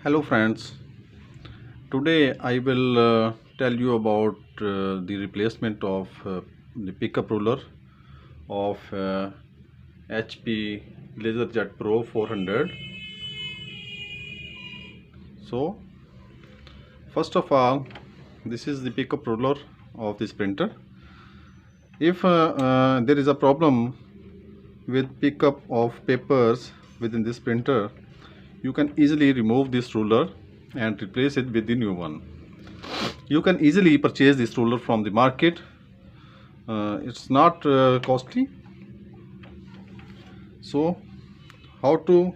Hello friends, today I will tell you about the replacement of the pickup ruler of HP LaserJet Pro 400. So first of all, this is the pickup ruler of this printer. If there is a problem with pickup of papers within this printer, you can easily remove this ruler and replace it with the new one. You can easily purchase this ruler from the market. It's not costly. So how to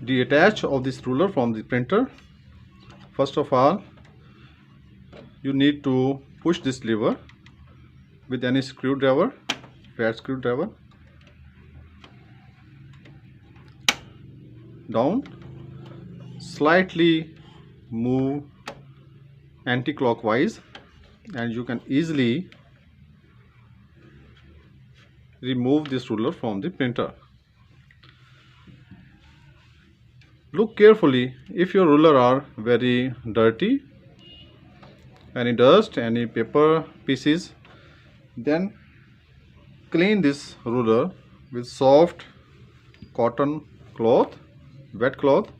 detach of this ruler from the printer? First of all, you need to push this lever with any screwdriver, flat screwdriver, down, slightly move anti-clockwise, and you can easily remove this ruler from the printer. Look carefully. If your ruler are very dirty, any dust, any paper pieces, then clean this ruler with soft cotton cloth, wet cloth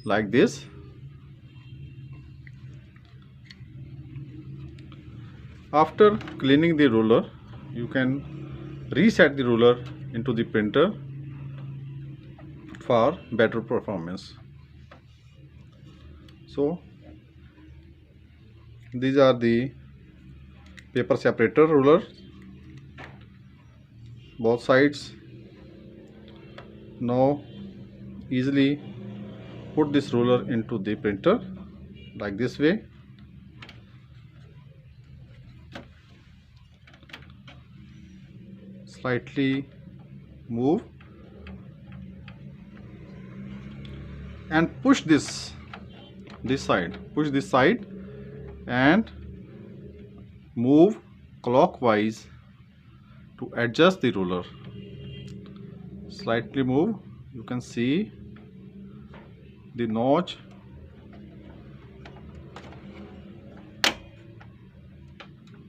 like this. After cleaning the ruler, you can reset the ruler into the printer for better performance. So these are the paper separator ruler, both sides. Now easily put this ruler into the printer like this way. Slightly move and push this side and move clockwise to adjust the ruler. Slightly move, you can see the notch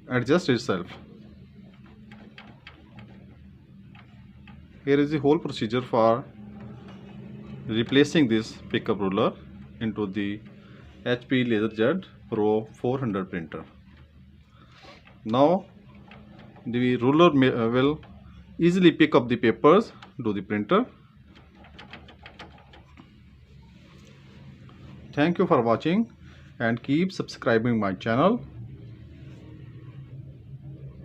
adjust itself. Here is the whole procedure for replacing this pickup ruler into the HP LaserJet Pro 400 printer. Now the ruler will easily pick up the papers to the printer. Thank you for watching and keep subscribing my channel.